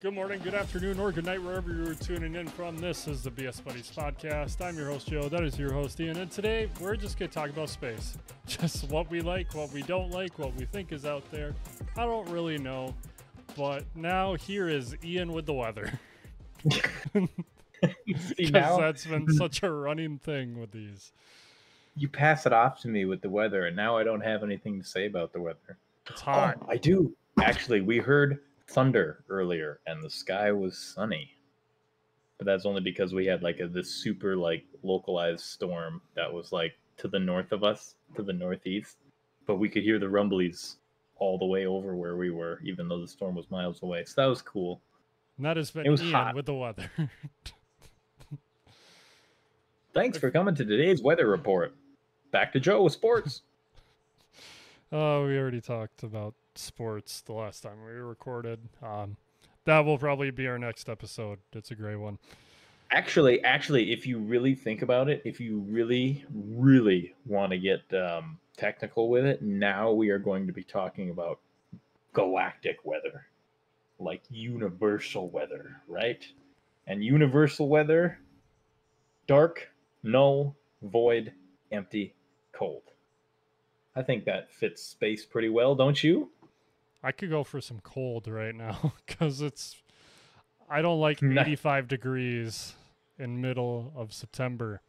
Good morning, good afternoon, or good night, wherever you're tuning in from. This is the BS Buddies podcast. I'm your host, Joe. That is your host, Ian. And today, we're just going to talk about space. Just what we like, what we don't like, what we think is out there. I don't really know. But now, here is Ian with the weather. Because that's been such a running thing with these. You pass it off to me with the weather, and now I don't have anything to say about the weather. It's hot. Oh, I do. Actually, we heard thunder earlier, and the sky was sunny. But that's only because we had this super localized storm that was to the north of us, to the northeast. But we could hear the rumblies all the way over where we were, even though the storm was miles away. So that was cool. And that has been It was Ian hot. with the weather. Thanks for coming to today's weather report. Back to Joe with sports. We already talked about sports the last time we recorded. That will probably be our next episode. It's a great one. Actually, if you really think about it, if you really, really want to get technical with it, now we are going to be talking about galactic weather, like universal weather, right? And universal weather, dark, null, void, empty, cold. I think that fits space pretty well, don't you? I could go for some cold right now because I don't like No. 85 degrees in middle of September.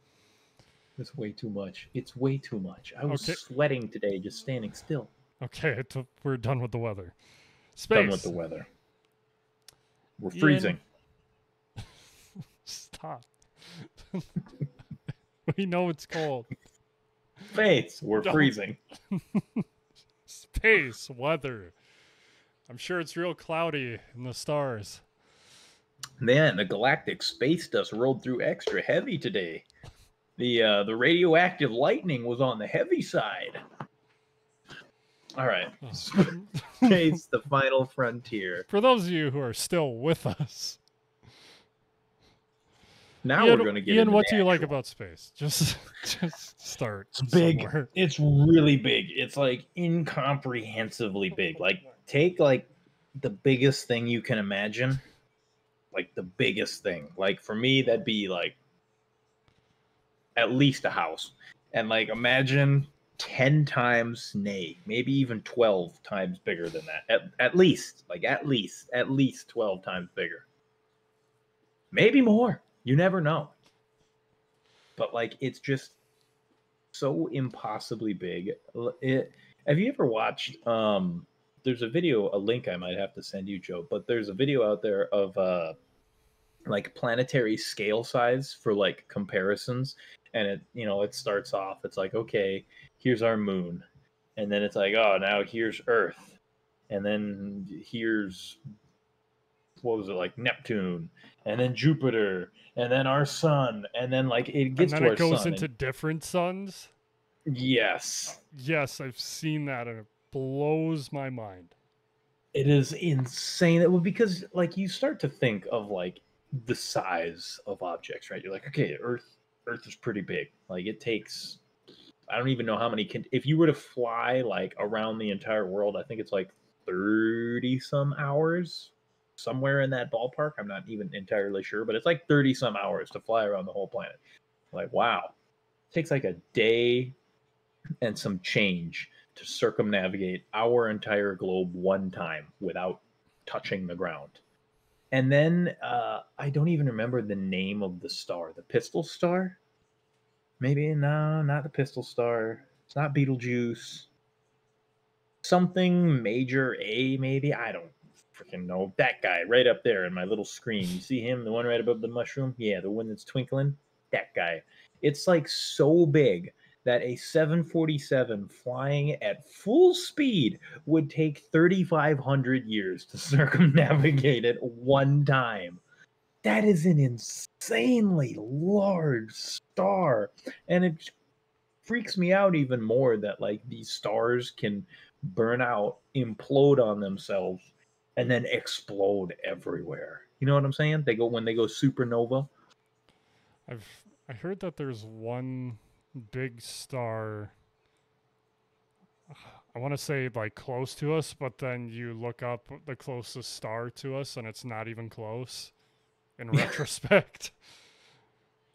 It's way too much. It's way too much. I was Okay. sweating today just standing still. Okay, we're done with the weather. Space. Done with the weather. We're freezing. Stop. We know it's cold. Space. We're freezing. Space. Weather. I'm sure it's real cloudy in the stars. Man, the galactic space dust rolled through extra heavy today. The radioactive lightning was on the heavy side. All right. Space, the final frontier. For those of you who are still with us. Now Ian, we're going to get Ian, into what the do you like actual. about space? Just start. It's big. Somewhere. It's really big. It's incomprehensibly big. Take the biggest thing you can imagine. The biggest thing. For me, that'd be at least a house. And imagine 10 times, maybe even 12 times bigger than that. At least 12 times bigger. Maybe more. You never know. But it's just so impossibly big. Have you ever watched there's a video, a link I might have to send you, Joe, but there's a video out there of planetary scale size for comparisons, and it starts off, it's okay, here's our moon, and then it's oh, now here's Earth, and then here's Neptune, and then Jupiter, and then our sun, and then it gets and then to our it goes sun into different suns. Yes, I've seen that, and it blows my mind. it is insane. Because you start to think of the size of objects, right? You're okay, Earth is pretty big. It takes, I don't even know how many if you were to fly around the entire world, I think it's 30 some hours, somewhere in that ballpark. I'm not even entirely sure, but it's 30 some hours to fly around the whole planet. Wow. It takes a day and some change to circumnavigate our entire globe one time without touching the ground. And then I don't even remember the name of the star. The Pistol Star? Maybe? No, not the Pistol Star. It's not Betelgeuse. Something Major A, maybe? I don't freaking know. That guy right up there in my little screen. You see him? The one right above the mushroom? Yeah, the one that's twinkling? That guy. It's so big that a 747 flying at full speed would take 3,500 years to circumnavigate it one time. That is an insanely large star. And it freaks me out even more that these stars can burn out, implode on themselves, and then explode everywhere. You know what I'm saying? When they go supernova. I heard that there's one big star. I want to say like close to us, but then you look up the closest star to us and it's not even close in retrospect.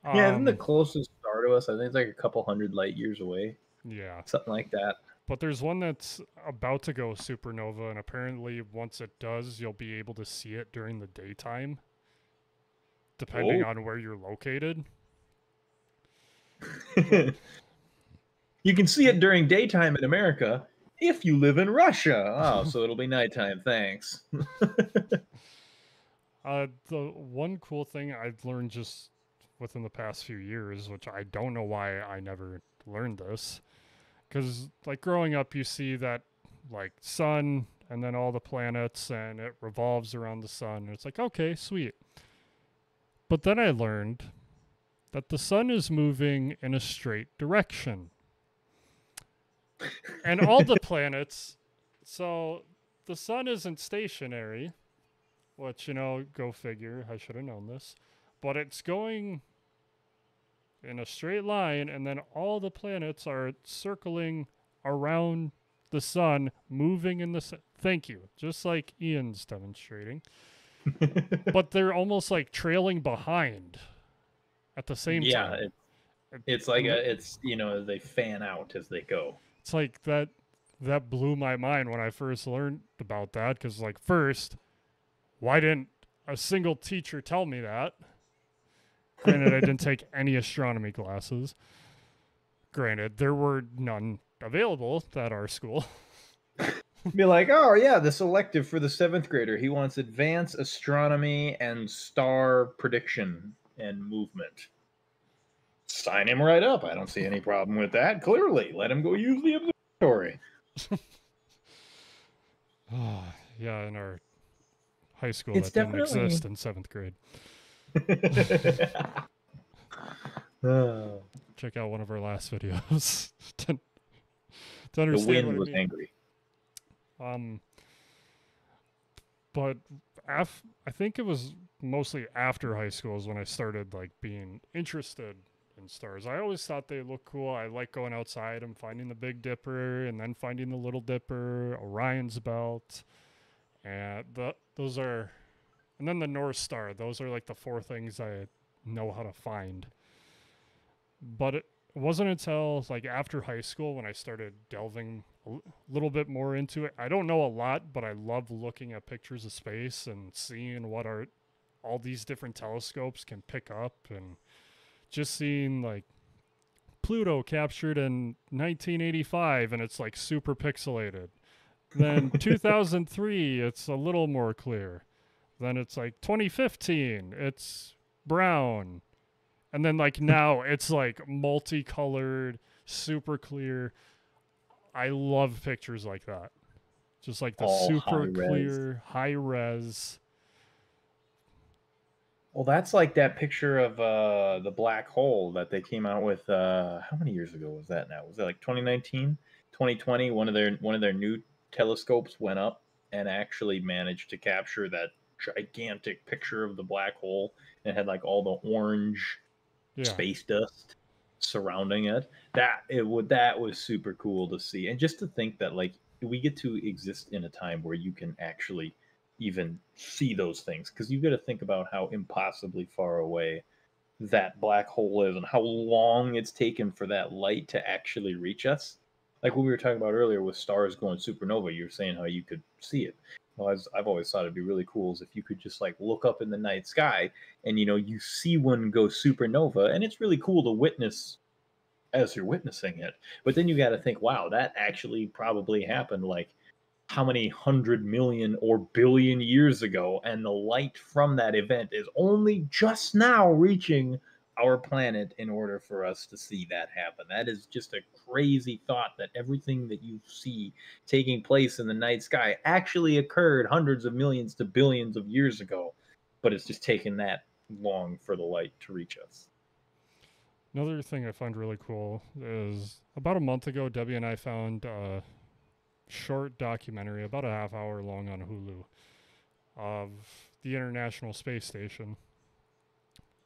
Yeah, isn't the Um, closest star to us? I think it's like a couple hundred light years away, yeah. something like that. But there's one that's about to go supernova, and apparently once it does, you'll be able to see it during the daytime, depending Whoa. on where you're located. You can see it during daytime in America if you live in Russia. Oh, so it'll be nighttime. Thanks. The one cool thing I've learned just within the past few years, which I don't know why I never learned this, because like growing up, you see that like sun and then all the planets, and it revolves around the sun. And it's like, okay, sweet. But then I learned that the sun is moving in a straight direction. And all the planets, so the sun isn't stationary, which, go figure, I should have known this, but it's going in a straight line, and then all the planets are circling around the sun, moving in the sun. Thank you. Just like Ian's demonstrating. But they're almost like trailing behind at the same Yeah, time. it's like it's they fan out as they go. It's like that blew my mind when I first learned about that, because like first, why didn't a single teacher tell me that? Granted, I didn't take any astronomy classes. Granted, there were none available at our school. Be like, oh yeah, this elective for the 7th grader. He wants advanced astronomy and star prediction and movement. Sign him right up. I don't see any problem with that. Clearly, let him go use the observatory. Yeah, in our high school It's that didn't definitely exist in 7th grade. Check out one of our last videos to The understand wind what I was mean. angry. But I think it was mostly after high school is when I started like being interested in stars. I always thought they looked cool. I like going outside and finding the Big Dipper, and then finding the Little Dipper, Orion's Belt, and those are, and then the North Star. Those are like the four things I know how to find. But it wasn't until like after high school when I started delving little bit more into it. I don't know a lot, but I love looking at pictures of space and seeing what all these different telescopes can pick up, and just seeing like Pluto captured in 1985 and it's like super pixelated. Then 2003, it's a little more clear. Then it's like 2015, it's brown. And then like now it's like multicolored, super clear. I love pictures like that. Just like the All super high res. clear, high res. Well, that's like that picture of the black hole that they came out with. How many years ago was that? Now was it like 2019, 2020? One of their new telescopes went up and actually managed to capture that gigantic picture of the black hole, and it had like all the orange Yeah. space dust surrounding it. That was super cool to see, and just to think that like we get to exist in a time where you can actually even see those things, because you got to think about how impossibly far away that black hole is and how long it's taken for that light to actually reach us. Like what we were talking about earlier with stars going supernova, you were saying how you could see it. Well, I've always thought it'd be really cool is if you could just like look up in the night sky and you see one go supernova, and it's really cool to witness as you're witnessing it. But then you got to think, wow, that actually probably happened like how many 100 million or billion years ago, and the light from that event is only just now reaching our planet in order for us to see that happen. That is just a crazy thought that everything that you see taking place in the night sky actually occurred hundreds of millions to billions of years ago, but it's just taken that long for the light to reach us. Another thing I find really cool is about a month ago, Debbie and I found a short documentary, about a half hour long on Hulu, of the International Space Station.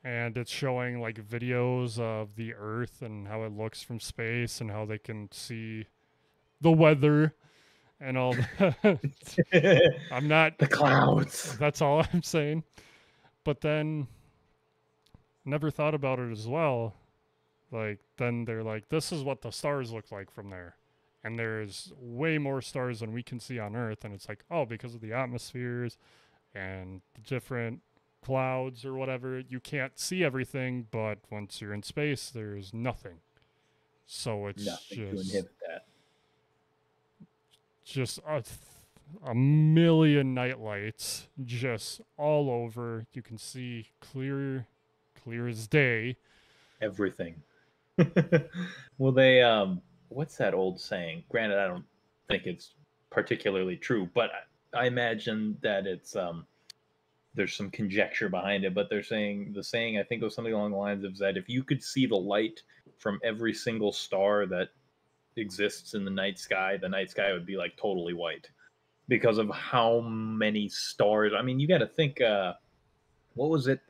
And it's showing like videos of the Earth and how it looks from space and how they can see the weather and all that. I'm not. The clouds. That's all I'm saying. But then, never thought about it as well. Like, then they're like, this is what the stars look like from there. And there's way more stars than we can see on Earth. And it's like, oh, because of the atmospheres and the different clouds or whatever, you can't see everything. But once you're in space, there's nothing. So it's Nothing to inhibit that. just a million night lights just all over. You can see clear as day. Everything. Well, they what's that old saying? Granted, I don't think it's particularly true, but I imagine that it's there's some conjecture behind it. But they're saying the saying, I think, was something along the lines of that if you could see the light from every single star that exists in the night sky would be like totally white because of how many stars. I mean, you got to think. What was it?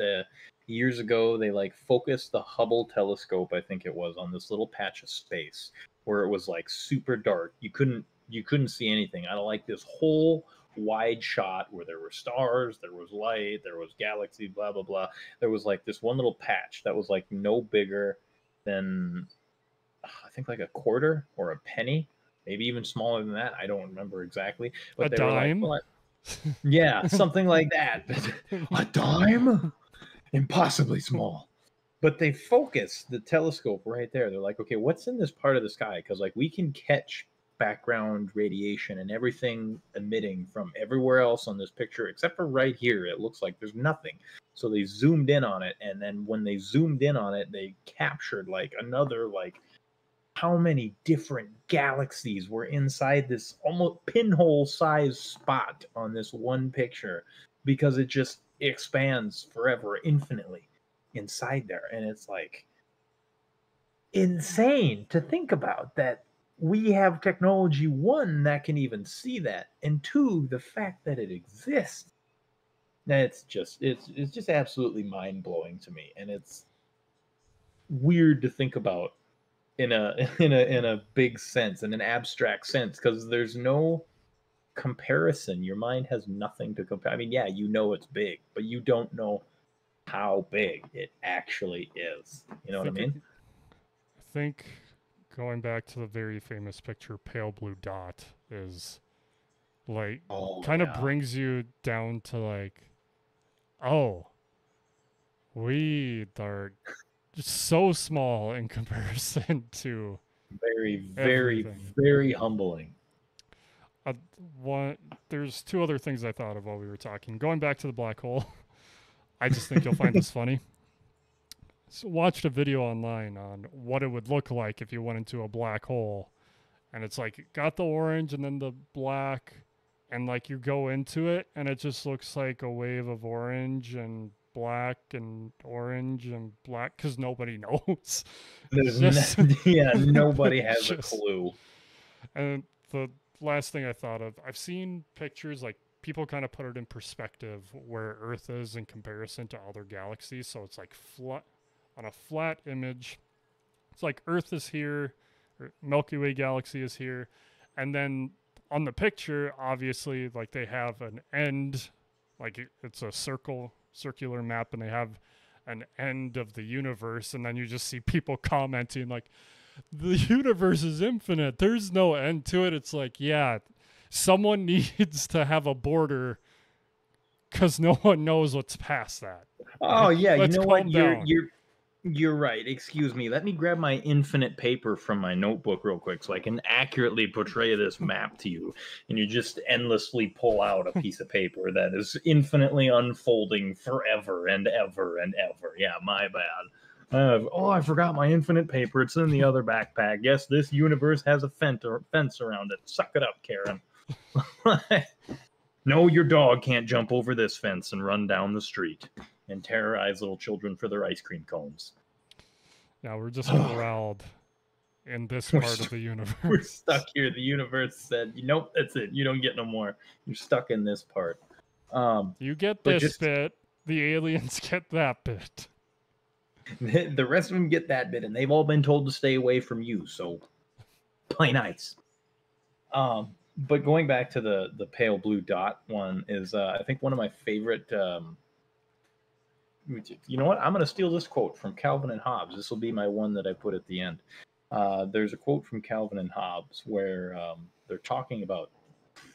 Years ago, they like focused the Hubble telescope, I think it was, on this little patch of space where it was like super dark. You couldn't see anything. I like this whole wide shot where there were stars, there was light, there was galaxy, blah blah blah. There was like this one little patch that was like no bigger than I think like a quarter or a penny, maybe even smaller than that. I don't remember exactly, but A they dime? were like, well, yeah, something like that. A dime? Impossibly small. But they focus the telescope right there. They're like, okay, what's in this part of the sky? Because like we can catch background radiation and everything emitting from everywhere else on this picture, except for right here. It looks like there's nothing. So they zoomed in on it, and then when they zoomed in on it, they captured like another like how many different galaxies were inside this almost pinhole sized spot on this one picture because it just expands forever, infinitely inside there. And it's like insane to think about that we have technology, one, that can even see that, and two, the fact that it exists. It's just absolutely mind-blowing to me, and it's weird to think about in a big sense, in an abstract sense, because there's no comparison. Your mind has nothing to compare. I mean, yeah, you know it's big, but you don't know how big it actually is. You know what I mean? I think going back to the very famous picture, Pale Blue Dot, is like kind of brings you down to like, oh, we are just so small in comparison to very very humbling. There's two other things I thought of while we were talking. Going back to the black hole, I just think you'll find this funny. So watched a video online on what it would look like if you went into a black hole, and it's like it got the orange and then the black, and like you go into it and it just looks like a wave of orange and black and orange and black because nobody knows. Nobody has a clue. And the last thing I thought of, I've seen pictures like people kind of put it in perspective where Earth is in comparison to other galaxies. So it's like flat on a flat image. It's like Earth is here, or Milky Way galaxy is here, and then on the picture, obviously, like they have an end, like it's a circular map, and they have an end of the universe, and then you just see people commenting like, the universe is infinite. There's no end to it. It's like, yeah, someone needs to have a border because no one knows what's past that. Oh yeah, you know what? You're right. Excuse me. Let me grab my infinite paper from my notebook real quick so I can accurately portray this map to you. And you just endlessly pull out a piece of paper that is infinitely unfolding forever and ever and ever. Yeah, my bad. I forgot my infinite paper. It's in the other backpack. Yes, this universe has a fence around it. Suck it up, Karen. No, your dog can't jump over this fence and run down the street and terrorize little children for their ice cream cones. Yeah, we're just corralled in this part of the universe. We're stuck here. The universe said, nope, that's it. You don't get no more. You're stuck in this part. You get this bit. The aliens get that bit. The rest of them get that bit, and they've all been told to stay away from you, so play nice. But going back to the pale blue dot one is, I think one of my favorite. You know what? I'm going to steal this quote from Calvin and Hobbes. This will be my one that I put at the end. There's a quote from Calvin and Hobbes where they're talking about.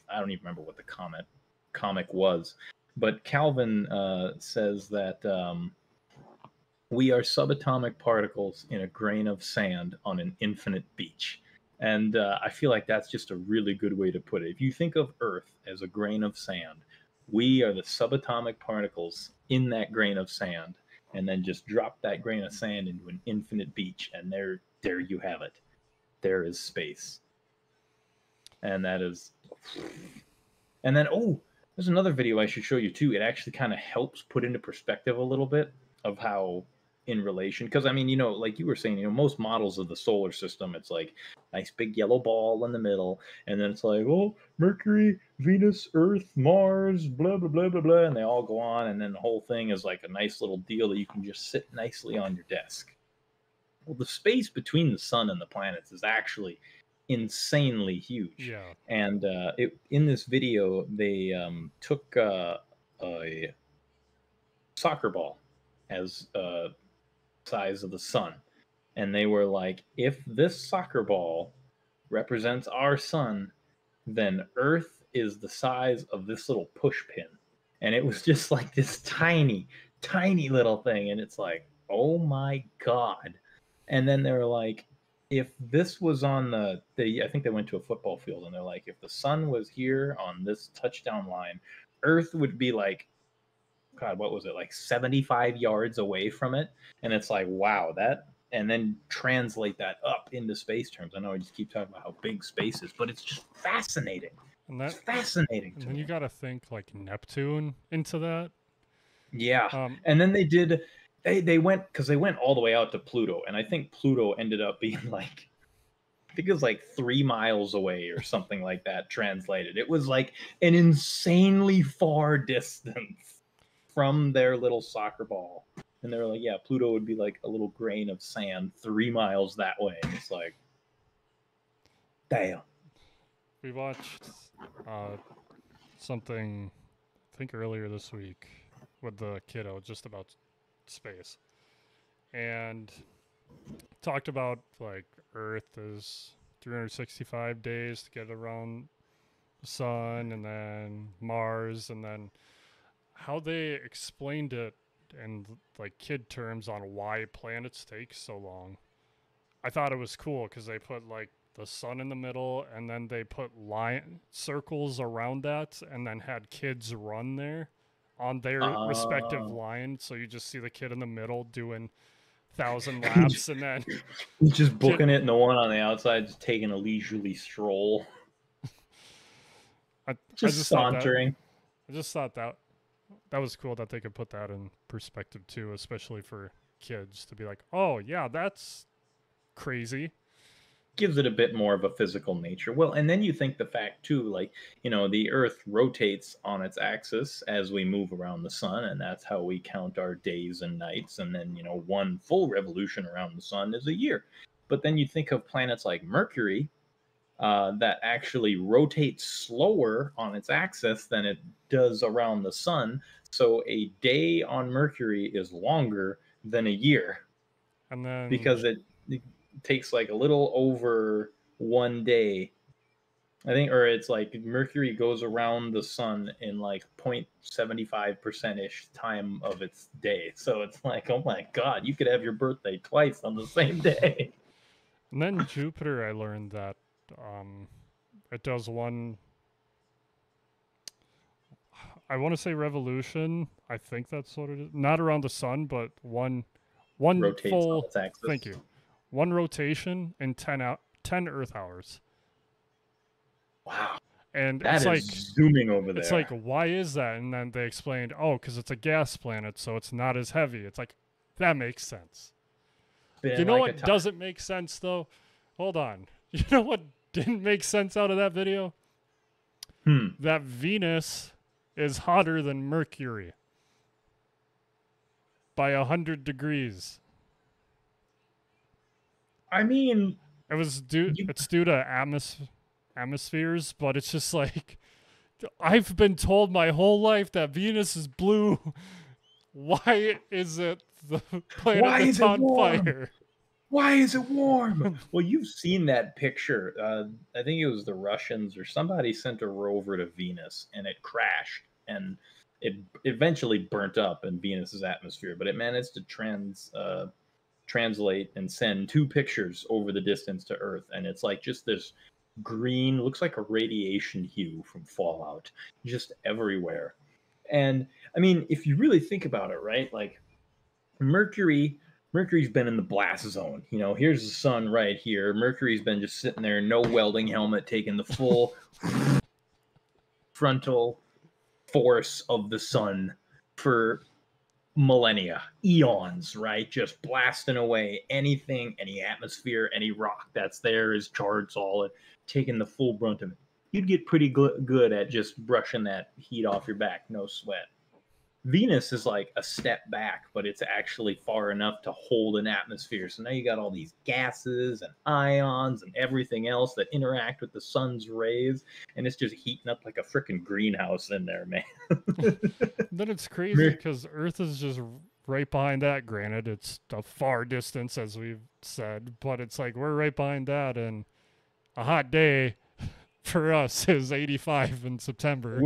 I don't even remember what the comic was, but Calvin says that we are subatomic particles in a grain of sand on an infinite beach. And I feel like that's just a really good way to put it. If you think of Earth as a grain of sand, we are the subatomic particles in that grain of sand, and then just drop that grain of sand into an infinite beach, and there you have it. There is space. And that is. And then, there's another video I should show you too. It actually kind of helps put into perspective a little bit of how in relation, because I mean, like you were saying, most models of the solar system, it's like nice big yellow ball in the middle, and then it's like, Mercury, Venus, Earth, Mars, blah blah blah blah blah, and they all go on, and then the whole thing is like a nice little deal that you can just sit nicely on your desk. Well, the space between the sun and the planets is actually insanely huge. Yeah. And in this video, they took a soccer ball as size of the sun, and they were like, if this soccer ball represents our sun, then Earth is the size of this little push pin. And it was just like this tiny little thing, and it's like, oh my god. And then they were like, if this was on I think they went to a football field, and they're like, if the sun was here on this touchdown line, Earth would be like, God, what was it, like 75 yards away from it? And it's like, wow, that, and then translate that up into space terms. I know I just keep talking about how big space is, but it's just fascinating. And that, it's fascinating. And then you got to think like Neptune into that. Yeah. And then they went, because they went all the way out to Pluto, and I think Pluto ended up being like, I think it was like 3 miles away or something like that translated. It was like an insanely far distance from their little soccer ball. And they were like, yeah, Pluto would be like a little grain of sand 3 miles that way. And it's like, damn. We watched something, I think earlier this week, with the kiddo, just about space. And talked about like Earth is 365 days to get around the sun, and then Mars, and then how they explained it in like kid terms on why planets take so long. I thought it was cool because they put like the sun in the middle, and then they put line circles around that, and then had kids run there on their respective line. So you just see the kid in the middle doing 1,000 laps, and then just booking it, and the one on the outside just taking a leisurely stroll. I just sauntering. I just thought that was cool that they could put that in perspective too, especially for kids to be like, oh yeah, that's crazy. Gives it a bit more of a physical nature. Well, and then you think the fact too, like, the Earth rotates on its axis as we move around the sun, and that's how we count our days and nights. And then, one full revolution around the sun is a year. But then you think of planets like Mercury, that actually rotates slower on its axis than it does around the sun. So a day on Mercury is longer than a year. And then because it takes like a little over 1 day, I think, or it's like Mercury goes around the sun in like 0.75% ish time of its day. So it's like, oh my god, you could have your birthday twice on the same day. And then Jupiter, I learned that it does one, I want to say revolution. I think that's what it is. Not around the sun, but one rotates full. On its axis. Thank you. One rotation in 10 Earth hours. Wow. And that it's is like zooming over there. It's like, why is that? And then they explained, because it's a gas planet, so it's not as heavy. It's like, that makes sense. You know what doesn't make sense though? Hold on. You know what didn't make sense out of that video? That Venus is hotter than Mercury by 100 degrees. I mean, it's due to atmosphere. atmospheres, but it's just like I've been told my whole life that Venus is blue. Why is it the planet Why that's is it on warm? fire? Why is it warm? Well, you've seen that picture. I think it was the Russians or somebody sent a rover to Venus and it crashed and it eventually burnt up in Venus's atmosphere, but it managed to translate and send two pictures over the distance to Earth. And it's like just this green, looks like a radiation hue from Fallout, just everywhere. And I mean, if you really think about it, right? Like Mercury's been in the blast zone. You know, here's the sun right here. Mercury's been just sitting there, no welding helmet, taking the full frontal force of the sun for millennia, eons, right? Just blasting away anything, any atmosphere, any rock that's there is charged solid, taking the full brunt of it. You'd get pretty good at just brushing that heat off your back, no sweat. Venus is like a step back, but it's actually far enough to hold an atmosphere. So now you got all these gases and ions and everything else that interact with the sun's rays, and it's just heating up like a freaking greenhouse in there, man. Then it's crazy because Earth is just right behind that. Granted, it's a far distance, as we've said, but it's like we're right behind that, and a hot day for us is 85 in September.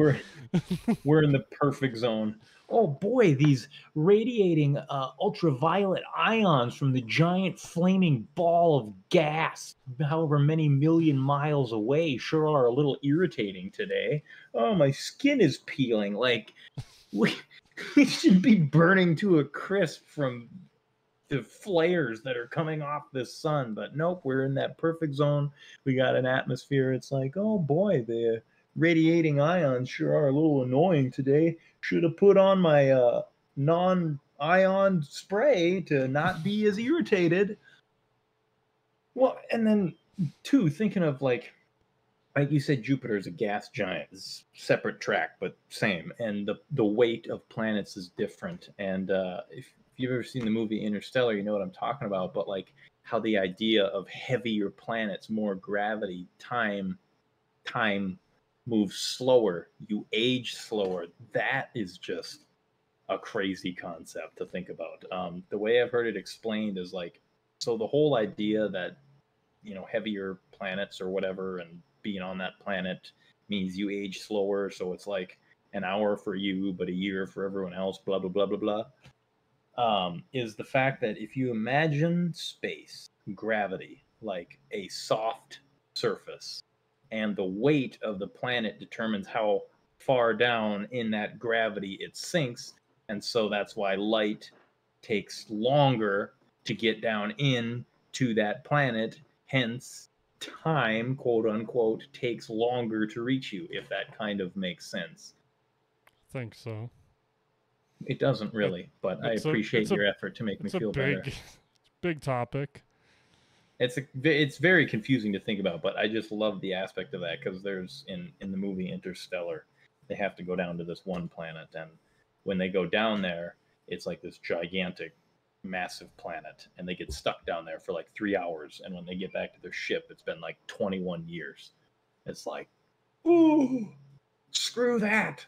We're in the perfect zone. Oh boy, these radiating ultraviolet ions from the giant flaming ball of gas, however many million miles away, sure are a little irritating today. Oh, my skin is peeling. Like, we should be burning to a crisp from the flares that are coming off the sun. But nope, we're in that perfect zone. We got an atmosphere. It's like, oh boy, the radiating ions sure are a little annoying today. Should have put on my non-ion spray to not be as irritated. Well, and then too, thinking of like you said, Jupiter is a gas giant. It's separate track, but same. And the weight of planets is different. And if you've ever seen the movie Interstellar, you know what I'm talking about. But like how the idea of heavier planets, more gravity, time moves slower, you age slower. That is just a crazy concept to think about. The way I've heard it explained is like, so the whole idea that, you know, heavier planets or whatever and being on that planet means you age slower. So it's like an hour for you, but a year for everyone else, blah, blah, blah, blah, blah. Is the fact that if you imagine space, gravity, like a soft surface, and the weight of the planet determines how far down in that gravity it sinks. And so that's why light takes longer to get down in to that planet. Hence, time, quote unquote, takes longer to reach you, if that kind of makes sense. I think so. It doesn't really, but I appreciate your effort to make me feel better. Big topic. It's very confusing to think about, but I just love the aspect of that because there's in the movie Interstellar, they have to go down to this one planet, and when they go down there, it's like this gigantic, massive planet, and they get stuck down there for like 3 hours, and when they get back to their ship, it's been like 21 years. It's like, ooh, screw that.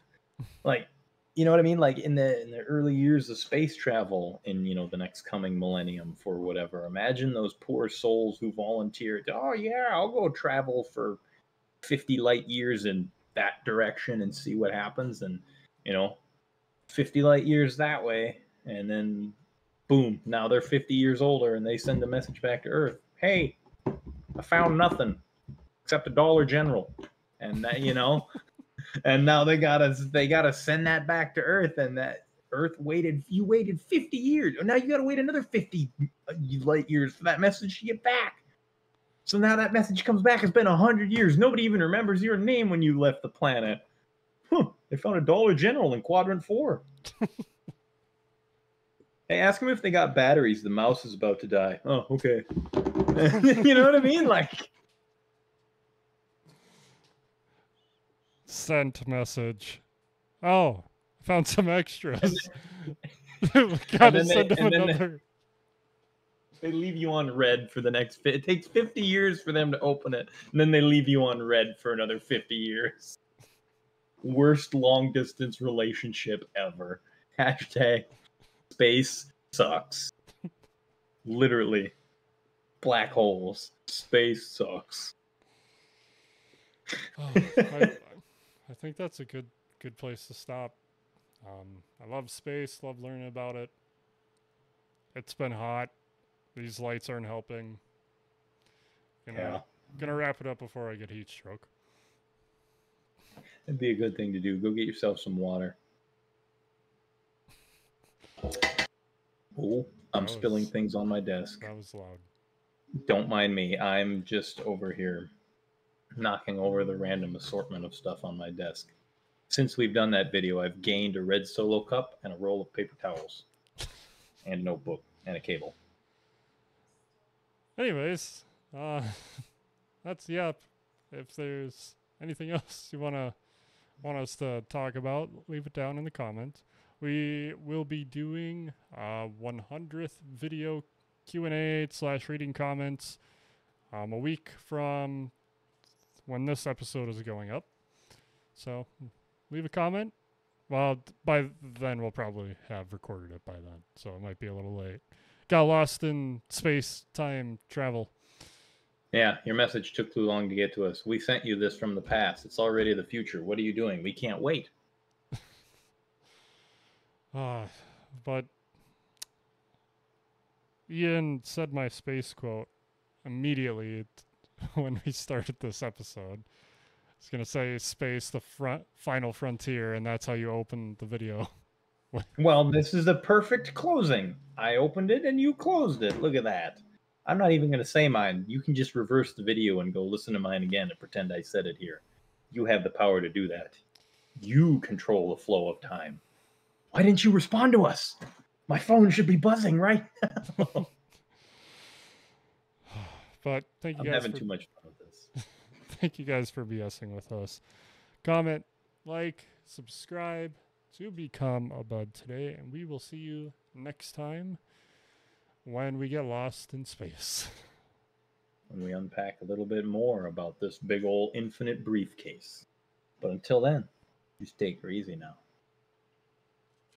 Like, you know what I mean? Like in the early years of space travel in, you know, the next coming millennium for whatever, imagine those poor souls who volunteered. Oh yeah, I'll go travel for 50 light years in that direction and see what happens. And, you know, 50 light years that way. And then boom, now they're 50 years older and they send a message back to Earth. Hey, I found nothing except a Dollar General. And that, you know, and now they gotta send that back to Earth, and that Earth waited 50 years. Now you gotta wait another 50 light years for that message to get back. So now that message comes back. It's been 100 years. Nobody even remembers your name when you left the planet. They found a Dollar General in Quadrant 4. Hey, ask them if they got batteries. The mouse is about to die. Oh, okay. You know what I mean? Like, sent message. Oh, found some extras. Gotta send them another. They leave you on red for the next. It takes 50 years for them to open it, and then they leave you on red for another 50 years. Worst long distance relationship ever. Hashtag space sucks. Literally, black holes. Space sucks. Oh, I think that's a good place to stop. I love space, love learning about it. It's been hot. These lights aren't helping. Gonna wrap it up before I get heat stroke. It'd be a good thing to do. Go get yourself some water. Oh, I'm spilling things on my desk. That was loud. Don't mind me. I'm just over here knocking over the random assortment of stuff on my desk. Since we've done that video, I've gained a red Solo cup and a roll of paper towels and a notebook and a cable. Anyways, that's the app. If there's anything else you want us to talk about, leave it down in the comments. We will be doing 100th video Q&A / reading comments a week from when this episode is going up. So leave a comment. Well, by then we'll probably have recorded it by then, so it might be a little late. Got lost in space-time travel. Yeah, your message took too long to get to us. We sent you this from the past. It's already the future. What are you doing? We can't wait. But Ian said my space quote immediately when we started this episode. It's going to say space, the final frontier, and that's how you open the video. Well, this is a perfect closing. I opened it and you closed it. Look at that. I'm not even going to say mine. You can just reverse the video and go listen to mine again and pretend I said it here. You have the power to do that. You control the flow of time. Why didn't you respond to us? My phone should be buzzing right now. But thank you guys. I'm having too much fun with this. Thank you guys for BSing with us. Comment, like, subscribe to become a bud today, and we will see you next time when we get lost in space. When we unpack a little bit more about this big old infinite briefcase. But until then, just take her easy now.